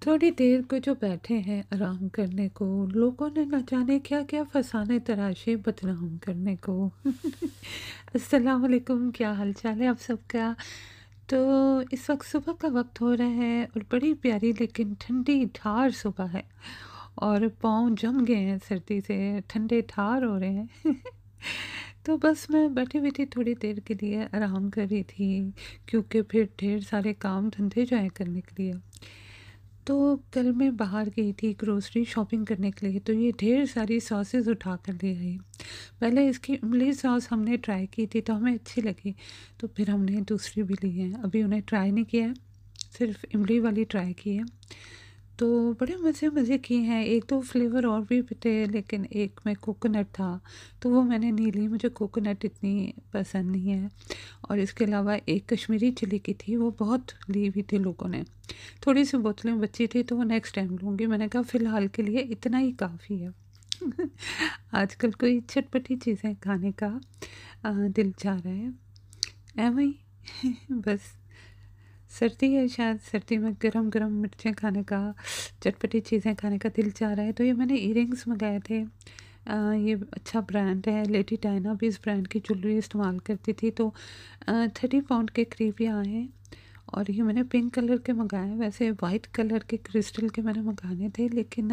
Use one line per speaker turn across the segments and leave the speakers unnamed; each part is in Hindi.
थोड़ी देर को जो बैठे हैं आराम करने को, लोगों ने न जाने क्या-क्या फसाने तराशे बदनाम करने को। अस्सलाम वालेकुम, क्या हाल-चाल है आप सबका? तो इस वक़्त सुबह का वक़्त हो रहा है और बड़ी प्यारी लेकिन ठंडी ठार सुबह है और पाँव जम गए हैं सर्दी से, ठंडे ठार हो रहे हैं। तो बस मैं बैठी हुई थी थोड़ी देर के लिए आराम कर रही थी, क्योंकि फिर ढेर सारे काम धंधे जो हैं करने के लिए। तो कल मैं बाहर गई थी ग्रोसरी शॉपिंग करने के लिए, तो ये ढेर सारी सॉसेस उठा कर ले आई। पहले इसकी इमली सॉस हमने ट्राई की थी तो हमें अच्छी लगी, तो फिर हमने दूसरी भी ली है। अभी उन्हें ट्राई नहीं किया है, सिर्फ इमली वाली ट्राई की है। तो बड़े मज़े किए हैं, एक दो फ्लेवर और भी थे लेकिन एक में कोकोनट था, तो वो मैंने नहीं ली, मुझे कोकोनट इतनी पसंद नहीं है। और इसके अलावा एक कश्मीरी चिली की थी, वो बहुत ली हुई थी लोगों ने। थोड़ी सी बोतलें बची थी तो वो नेक्स्ट टाइम लूँगी, मैंने कहा फ़िलहाल के लिए इतना ही काफ़ी है। आजकल कोई चटपटी चीज़ें खाने का दिल चाह रहा है, ऐवें ही। बस सर्दी है, शायद सर्दी में गरम-गरम मिर्चें खाने का, चटपटी चीज़ें खाने का दिल चाह रहा है। तो ये मैंने इयररिंग्स मँगाए थे। ये अच्छा ब्रांड है, लेडी डायना भी इस ब्रांड की ज्वेलरी इस्तेमाल करती थी, तो 30 पाउंड के करीब ये आए हैं। और ये मैंने पिंक कलर के मँगाए हैं, वैसे वाइट कलर के क्रिस्टल के मैंने मँगाने थे, लेकिन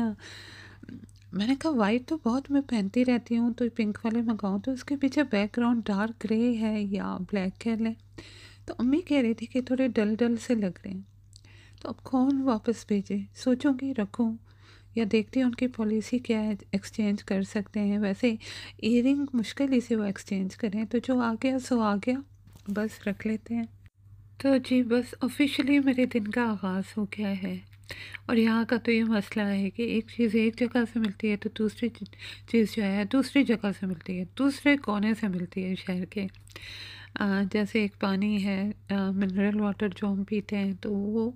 मैंने कहा वाइट तो बहुत मैं पहनती रहती हूँ, तो पिंक वाले मँगाऊँ, तो उसके पीछे बैकग्राउंड डार्क ग्रे है या ब्लैक कह लें। तो अम्मी कह रही थी कि थोड़े डल-डल से लग रहे हैं, तो अब कौन वापस भेजे? सोचूँगी रखूँ या देखती हूँ उनकी पॉलिसी क्या है, एक्सचेंज कर सकते हैं। वैसे इयररिंग मुश्किल ही से वो एक्सचेंज करें, तो जो आ गया सो आ गया, बस रख लेते हैं। तो जी बस ऑफ़िशियली मेरे दिन का आगाज़ हो गया है और यहाँ का तो ये मसला है कि एक चीज़ एक जगह से मिलती है तो दूसरी चीज़ जो है दूसरी जगह से मिलती है, दूसरे कोने से मिलती है शहर के। जैसे एक पानी है, मिनरल वाटर जो हम पीते हैं, तो वो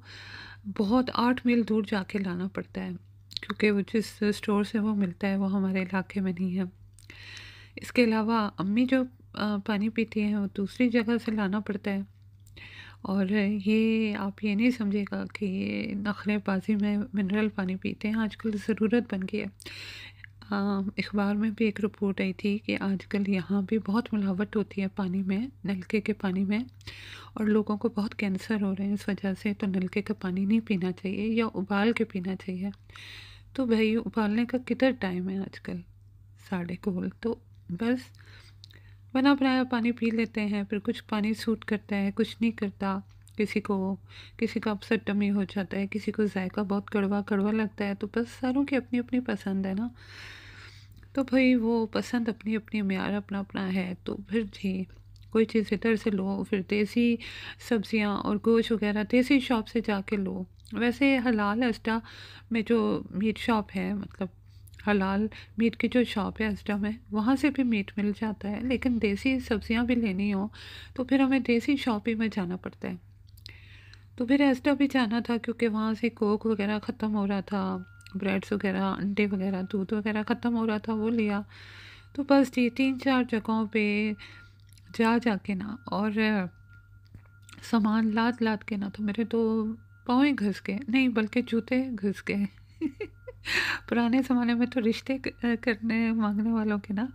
बहुत 8 मील दूर जाके लाना पड़ता है, क्योंकि वो जिस स्टोर से वो मिलता है वो हमारे इलाके में नहीं है। इसके अलावा अम्मी जो पानी पीती हैं वो दूसरी जगह से लाना पड़ता है। और ये आप ये नहीं समझिएगा कि ये नखरेबाजी में मिनरल पानी पीते हैं, आजकल ज़रूरत बन गई है। अखबार में भी एक रिपोर्ट आई थी कि आजकल यहाँ भी बहुत मिलावट होती है पानी में, नलके के पानी में, और लोगों को बहुत कैंसर हो रहे हैं इस वजह से। तो नलके का पानी नहीं पीना चाहिए या उबाल के पीना चाहिए। तो भाई उबालने का किधर टाइम है आजकल, साढ़े गोल, तो बस बना बनाया पानी पी लेते हैं। फिर कुछ पानी सूट करता है, कुछ नहीं करता। किसी का अपसेट टमी हो जाता है, किसी को जायका बहुत कड़वा कड़वा लगता है, तो बस सारों की अपनी अपनी पसंद है ना। तो भाई वो पसंद अपनी अपनी, म्यार अपना अपना है। तो फिर जी कोई चीज़ इधर से लो, फिर देसी सब्जियां और गोश्त वगैरह देसी शॉप से जाके लो। वैसे हलाल अष्टा में जो मीट शॉप है, मतलब हलाल मीट की जो शॉप है अष्टा में, वहाँ से भी मीट मिल जाता है, लेकिन देसी सब्जियां भी लेनी हो तो फिर हमें देसी शॉप ही में जाना पड़ता है। तो फिर अष्टा भी जाना था क्योंकि वहाँ से कोक वगैरह ख़त्म हो रहा था, ब्रेड्स वगैरह, अंडे वगैरह, दूध वगैरह ख़त्म हो रहा था, वो लिया। तो बस जी 3-4 जगहों पे जा के ना, और सामान लाद के ना, तो मेरे तो पाँव ही घिस गए, नहीं बल्कि जूते घिस गए। पुराने ज़माने में तो रिश्ते करने मांगने वालों के ना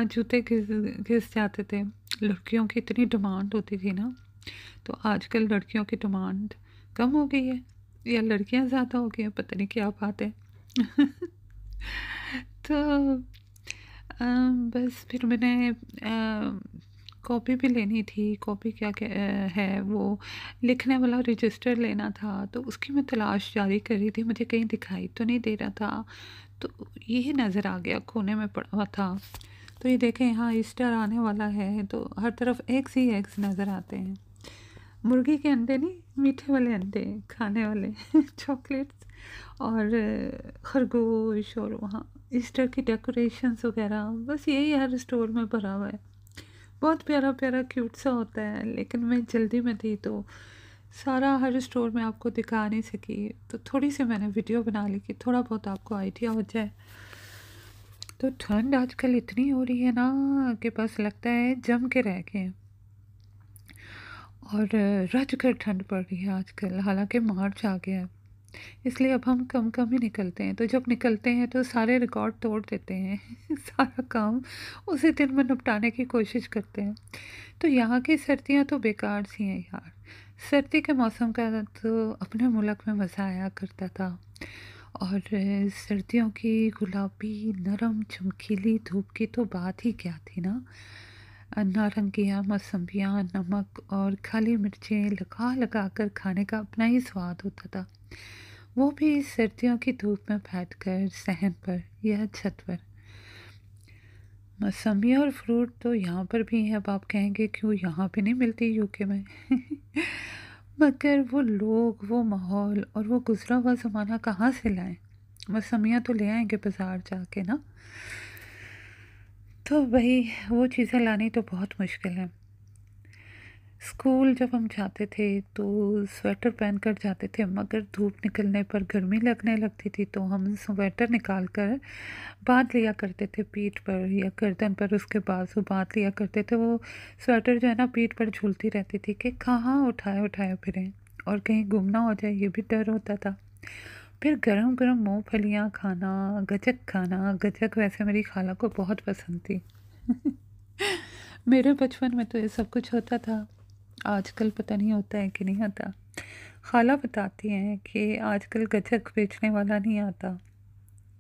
जूते घिस घिस जाते थे। लड़कियों की इतनी डिमांड होती थी ना, तो आजकल लड़कियों की डिमांड कम हो गई है या लड़कियां ज़्यादा हो गई हैं, पता नहीं क्या बात है। तो बस फिर मैंने कॉपी भी लेनी थी। कॉपी क्या क्या है वो लिखने वाला रजिस्टर लेना था, तो उसकी मैं तलाश जारी कर रही थी, मुझे कहीं दिखाई तो नहीं दे रहा था। तो यही नज़र आ गया, कोने में पड़ा हुआ था। तो ये देखें, यहाँ ईस्टर आने वाला है तो हर तरफ एग्स ही एग्स नज़र आते हैं। मुर्गी के अंडे नहीं, मीठे वाले अंडे खाने वाले चॉकलेट्स और खरगोश, और वहाँ ईस्टर की डेकोरेशंस वगैरह, बस यही हर स्टोर में भरा हुआ है। बहुत प्यारा प्यारा क्यूट सा होता है, लेकिन मैं जल्दी में थी तो सारा हर स्टोर में आपको दिखा नहीं सकी, तो थोड़ी सी मैंने वीडियो बना ली कि थोड़ा बहुत आपको आइडिया हो जाए। तो ठंड आजकल इतनी हो रही है ना कि बस लगता है जम के रह गए हैं, और रज कर ठंड पड़ रही है आजकल, हालांकि मार्च आ गया है। इसलिए अब हम कम-कम ही निकलते हैं। तो जब निकलते हैं तो सारे रिकॉर्ड तोड़ देते हैं। सारा काम उसी दिन में निपटाने की कोशिश करते हैं। तो यहाँ की सर्दियाँ तो बेकार सी हैं यार। सर्दी के मौसम का तो अपने मुल्क में मज़ा आया करता था। और सर्दियों की गुलाबी, नरम, चमकीली धूप की तो बात ही क्या थी ना। नारंगियाँ, मौसम्बियाँ, नमक और काली मिर्चें लगा-लगा कर खाने का अपना ही स्वाद होता था। वो भी सर्दियों की धूप में बैठकर सहन पर या छत पर। मौसमी और फ्रूट तो यहाँ पर भी हैं। अब आप कहेंगे क्यों यहाँ पे नहीं मिलती यूके में? मगर वो लोग, वो माहौल और वो गुज़रा हुआ ज़माना कहाँ से लाएँ? मौसमियाँ तो ले आएँगे बाज़ार जाके ना। तो वही वो चीज़ें लानी तो बहुत मुश्किल है। स्कूल जब हम जाते थे तो स्वेटर पहन कर जाते थे, मगर धूप निकलने पर गर्मी लगने लगती थी तो हम स्वेटर निकाल कर बाँध लिया करते थे पीठ पर या गर्दन पर, उसके बाजू बाँध लिया करते थे। वो स्वेटर जो है ना पीठ पर झूलती रहती थी कि कहाँ उठाए-उठाए फिरें और कहीं गुम ना हो जाए, ये भी डर होता था। फिर गरम-गरम मूँगफलियाँ खाना, गज्जक वैसे मेरी खाला को बहुत पसंद थी। मेरे बचपन में तो ये सब कुछ होता था। आजकल पता नहीं होता है कि नहीं आता। खाला बताती हैं कि आजकल गज्जक बेचने वाला नहीं आता।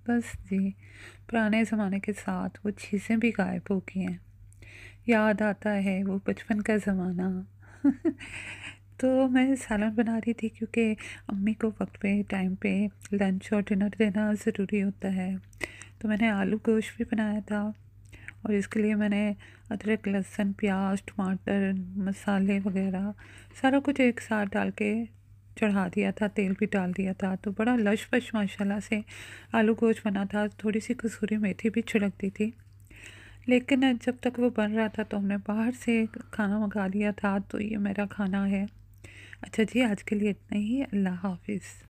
बस जी, पुराने ज़माने के साथ वो चीज़ें भी गायब हो गई हैं। याद आता है वो बचपन का ज़माना। तो मैं सालन बना रही थी क्योंकि अम्मी को वक्त पे टाइम पे लंच और डिनर देना ज़रूरी होता है। तो मैंने आलू गोश्त भी बनाया था और इसके लिए मैंने अदरक, लहसुन, प्याज, टमाटर, मसाले वगैरह सारा कुछ एक साथ डाल के चढ़ा दिया था, तेल भी डाल दिया था। तो बड़ा लश-पश माशाल्लाह से आलू गोश्त बना था। थोड़ी सी कसूरी मेथी भी छिड़क दी थी। लेकिन जब तक वो बन रहा था तो हमने बाहर से खाना मँगा लिया था। तो ये मेरा खाना है। अच्छा जी, आज के लिए इतना ही। अल्लाह हाफ़िज़।